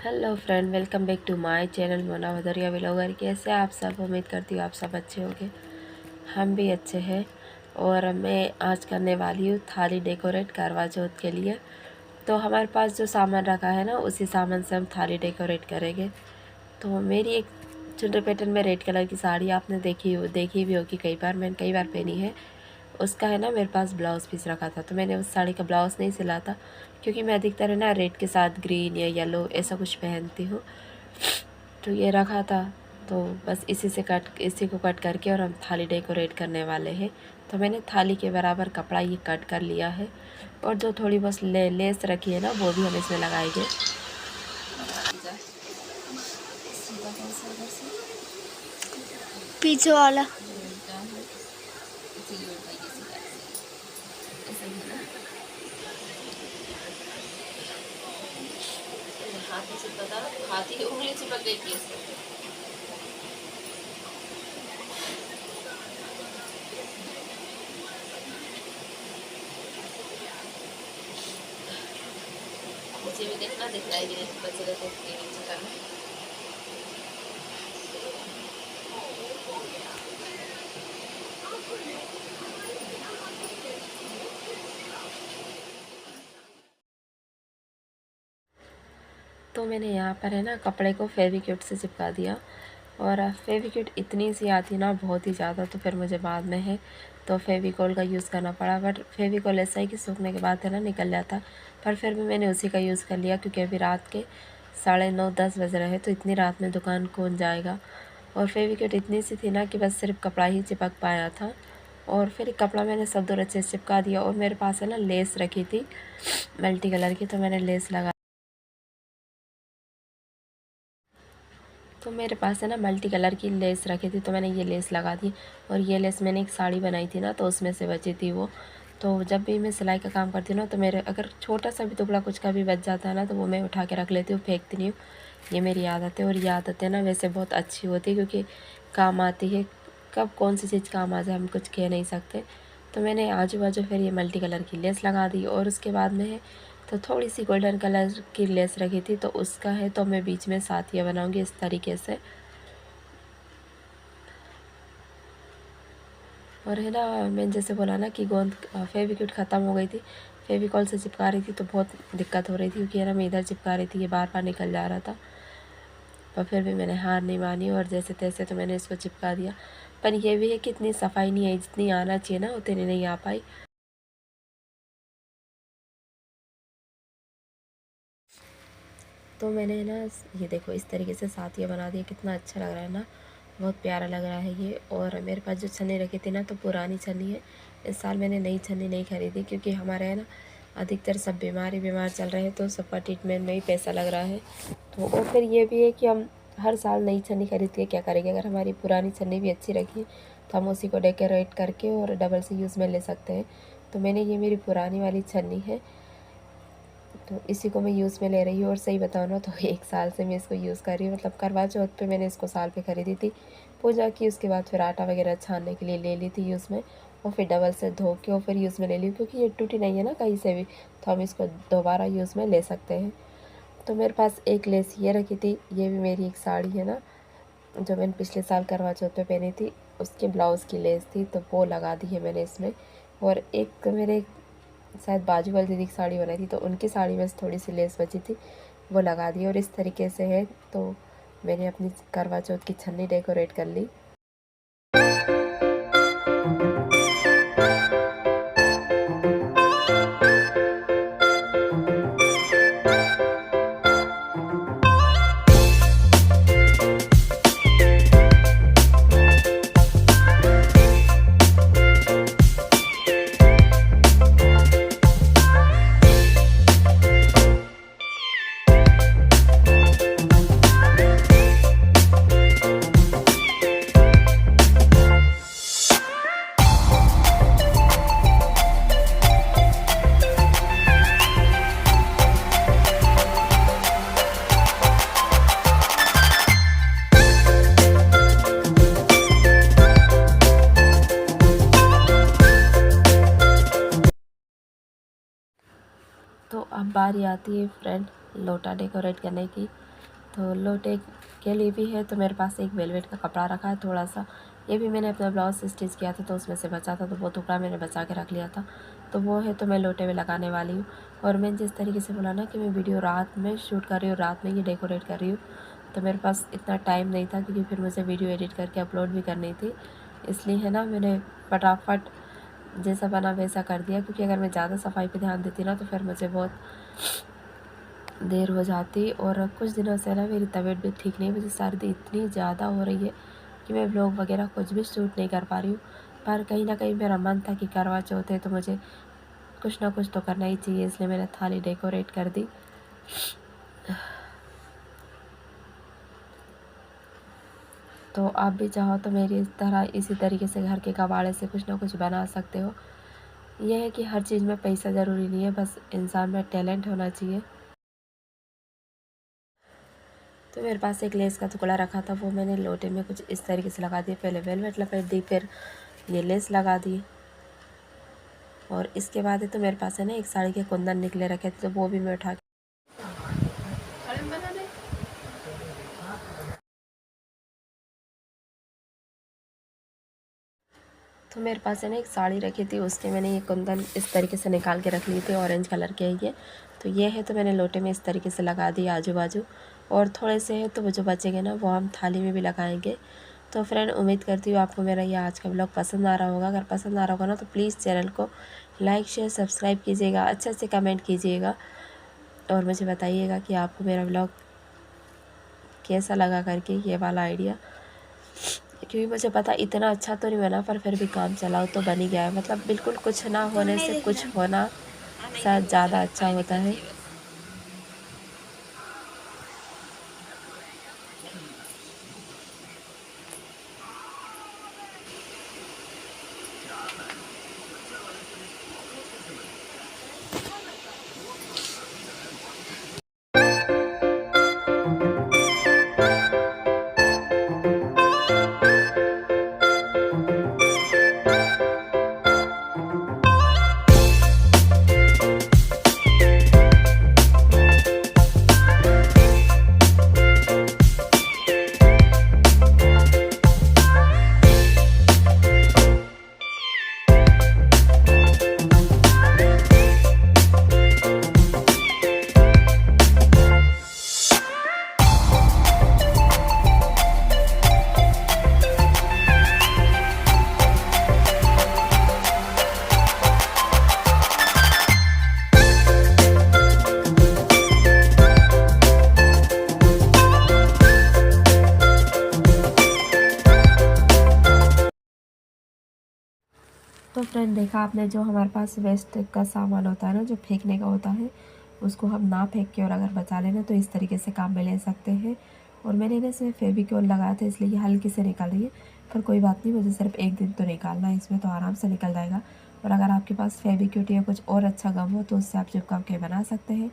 Hello friend, welcome back to my channel Mona Bhadauria vlogger. कैसे आप सब? उम्मीद करती हूँ आप सब अच्छे होंगे। हम भी अच्छे हैं। और मैं आज करने वाली हूँ थाली डेकोरेट करवा चौथ के लिए। तो हमारे पास जो सामान रखा है ना, उसी सामान से हम थाली डेकोरेट करेंगे। तो मेरी एक चुनरी पैटर्न में रेड कलर की साड़ी आपने देखी भी होगी कई बार, मैंने कई बार पहनी है। उसका है ना मेरे पास ब्लाउज़ पीस रखा था, तो मैंने उस साड़ी का ब्लाउज़ नहीं सिला था, क्योंकि मैं अधिकतर है ना रेड के साथ ग्रीन या येलो ऐसा कुछ पहनती हूँ। तो ये रखा था, तो बस इसी को कट करके और हम थाली डेकोरेट करने वाले हैं। तो मैंने थाली के बराबर कपड़ा ये कट कर लिया है, और जो थोड़ी बहुत लेस रखी है ना, वो भी हम इसमें लगाएंगे। पीछे वाला हाथी उंगली चिपक गई थी इसमें। नीचे भी देखना दिख रहा है कि बच्चे देखो नीचे करना। तो मैंने यहाँ पर है ना कपड़े को फेविक्विक से चिपका दिया। और फेविक्विक इतनी सी आती ना, बहुत ही ज़्यादा, तो फिर मुझे बाद में है तो फेविकॉल का यूज़ करना पड़ा। बट फेविकॉल ऐसा है कि सूखने के बाद है ना निकल जाता, पर फिर भी मैंने उसी का यूज़ कर लिया, क्योंकि अभी रात के 9:30-10 बज रहे हैं, तो इतनी रात में दुकान कौन जाएगा। और फेविक्विक इतनी सी थी ना कि बस सिर्फ कपड़ा ही चिपक पाया था। और फिर कपड़ा मैंने सब दो अच्छे से चिपका दिया। और मेरे पास है ना लेस रखी थी मल्टी कलर की, तो मैंने लेस लगा। तो मेरे पास है ना मल्टी कलर की लेस रखी थी, तो मैंने ये लेस लगा दी। और ये लेस मैंने एक साड़ी बनाई थी ना, तो उसमें से बची थी वो। तो जब भी मैं सिलाई का काम करती हूँ ना, तो मेरे अगर छोटा सा भी टुकड़ा कुछ का भी बच जाता है ना, तो वो मैं उठा के रख लेती हूँ, फेंकती नहीं हूँ। ये मेरी आदत है। और ये आदत है ना वैसे बहुत अच्छी होती है, क्योंकि काम आती है। कब कौन सी चीज़ काम आ जाए हम कुछ कह नहीं सकते। तो मैंने आजू बाजू फिर ये मल्टी कलर की लेस लगा दी। और उसके बाद में है तो थोड़ी सी गोल्डन कलर की लेस रखी थी, तो उसका है तो मैं बीच में साथिया बनाऊंगी इस तरीके से। और है ना मैंने जैसे बोला ना कि गोंद फेविक्विक ख़त्म हो गई थी, फेविकॉल से चिपका रही थी, तो बहुत दिक्कत हो रही थी, क्योंकि है ना मैं इधर चिपका रही थी, ये बार बार निकल जा रहा था। पर फिर भी मैंने हार नहीं मानी, और जैसे तैसे तो मैंने इसको चिपका दिया। पर ये भी है कि इतनी सफाई नहीं है, जितनी आना चाहिए ना उतनी नहीं आ पाई। तो मैंने ना ये देखो इस तरीके से साथिया बना दिया, कितना अच्छा लग रहा है ना, बहुत प्यारा लग रहा है ये। और मेरे पास जो छन्नी रखी थी ना, तो पुरानी छन्नी है। इस साल मैंने नई छन्नी नहीं खरीदी, क्योंकि हमारे है ना अधिकतर सब बीमार चल रहे हैं, तो सबका ट्रीटमेंट में ही पैसा लग रहा है। तो और फिर ये भी है कि हम हर साल नई छन्नी खरीद के क्या करेंगे। अगर हमारी पुरानी छन्नी भी अच्छी रखी तो हम उसी को डेकोरेट करके और डबल से यूज़ में ले सकते हैं। तो मैंने ये मेरी पुरानी वाली छन्नी है, तो इसी को मैं यूज़ में ले रही हूँ। और सही बताऊँ ना, तो 1 साल से मैं इसको यूज़ कर रही हूँ। मतलब करवा चौथ पे मैंने इसको साल पे ख़रीदी थी, पूजा की, उसके बाद फिर आटा वगैरह छानने के लिए ले ली थी यूज़ में। और फिर डबल से धो के और फिर यूज़ में ले ली, क्योंकि ये टूटी नहीं है ना कहीं से भी, तो हम इसको दोबारा यूज़ में ले सकते हैं। तो मेरे पास एक लेस ये रखी थी, ये भी मेरी एक साड़ी है ना जो मैंने पिछले साल करवा चौथ पे पहनी थी, उसके ब्लाउज़ की लेस थी, तो वो लगा दी है मैंने इसमें। और एक मेरे शायद बाजू वाली दीदी की साड़ी बनाई थी, तो उनकी साड़ी में से थोड़ी सी लेस बची थी, वो लगा दी। और इस तरीके से है तो मैंने अपनी करवा चौथ की छन्नी डेकोरेट कर ली। तो अब बारी आती है फ्रेंड लोटा डेकोरेट करने की। तो लोटे के लिए भी है। तो मेरे पास एक वेलवेट का कपड़ा रखा है थोड़ा सा, ये भी मैंने अपना ब्लाउज स्टिच किया था तो उसमें से बचा था, तो वो टुकड़ा मैंने बचा के रख लिया था, तो वो है। तो मैं लोटे में लगाने वाली हूँ। और मैंने जिस तरीके से बोला ना कि मैं वीडियो रात में शूट कर रही हूँ, रात में ही डेकोरेट कर रही हूँ, तो मेरे पास इतना टाइम नहीं था क्योंकि फिर मुझे वीडियो एडिट करके अपलोड भी करनी थी, इसलिए है ना मैंने फटाफट जैसा बना वैसा कर दिया। क्योंकि अगर मैं ज़्यादा सफाई पे ध्यान देती ना तो फिर मुझे बहुत देर हो जाती। और कुछ दिनों से ना मेरी तबीयत भी ठीक नहीं, मुझे सर्दी इतनी ज़्यादा हो रही है कि मैं व्लॉग वगैरह कुछ भी शूट नहीं कर पा रही हूँ। पर कहीं ना कहीं मेरा मन था कि करवा चौथ है तो मुझे कुछ ना कुछ तो करना ही चाहिए, इसलिए मैंने थाली डेकोरेट कर दी। तो आप भी चाहो तो मेरी इस तरह इसी तरीके से घर के कबाड़े से कुछ ना कुछ बना सकते हो। यह है कि हर चीज़ में पैसा ज़रूरी नहीं है, बस इंसान में टैलेंट होना चाहिए। तो मेरे पास एक लेस का टुकड़ा रखा था, वो मैंने लोटे में कुछ इस तरीके से लगा दिया। पहले वेलवेट लपेट दी, फिर ये लेस लगा दी। और इसके बाद है तो मेरे पास है ना एक साड़ी के कुंदन निकले रखे थे, तो वो भी मैं उठा के तो मेरे पास है ना एक साड़ी रखी थी, उसके मैंने ये कुंदन इस तरीके से निकाल के रख लिए थे, ऑरेंज कलर के ये। तो ये है तो मैंने लोटे में इस तरीके से लगा दिए आजू बाजू। और थोड़े से है तो वो जो बचेंगे ना वो हम थाली में भी लगाएंगे। तो फ्रेंड उम्मीद करती हूँ आपको मेरा ये आज का ब्लॉग पसंद आ रहा होगा। अगर पसंद आ रहा होगा ना तो प्लीज़ चैनल को लाइक शेयर सब्सक्राइब कीजिएगा, अच्छे से कमेंट कीजिएगा और मुझे बताइएगा कि आपको मेरा ब्लॉग कैसा लगा करके ये वाला आइडिया। क्योंकि मुझे पता इतना अच्छा तो नहीं बना, पर फिर भी काम चलाओ तो बन ही गया है। मतलब बिल्कुल कुछ ना होने से कुछ होना शायद ज़्यादा अच्छा होता है। तो फ्रेंड देखा आपने, जो हमारे पास वेस्ट का सामान होता है ना, जो फेंकने का होता है, उसको हम ना फेंक के और अगर बचा लेना तो इस तरीके से काम में ले सकते हैं। और मैंने ना इसमें फेविकोल लगाया था इसलिए ये हल्के से निकल रही है, पर कोई बात नहीं, मुझे सिर्फ एक दिन तो निकालना है इसमें, तो आराम से निकल जाएगा। और अगर आपके पास फेविक्विक या कुछ और अच्छा गम हो तो उससे आप चिपका के बना सकते हैं।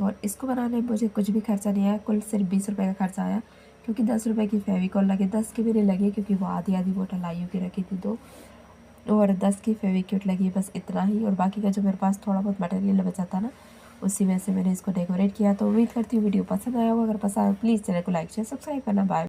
और इसको बनाने में मुझे कुछ भी खर्चा नहीं आया, कुल सिर्फ 20 रुपये का खर्चा आया। क्योंकि 10 रुपये की फेविकोल लगे, 10 की भी नहीं लगी क्योंकि वो आधी आधी बोतल आयु की रखी थी दो, और 10 की फेविक्विक लगी, बस इतना ही। और बाकी का जो मेरे पास थोड़ा बहुत मटेरियल बचा था ना, उसी में से मैंने इसको डेकोरेट किया। तो उम्मीद करती हूँ वीडियो पसंद आया होगा। अगर पसंद आया प्लीज़ चैनल को लाइक शेयर सब्सक्राइब करना। बाय।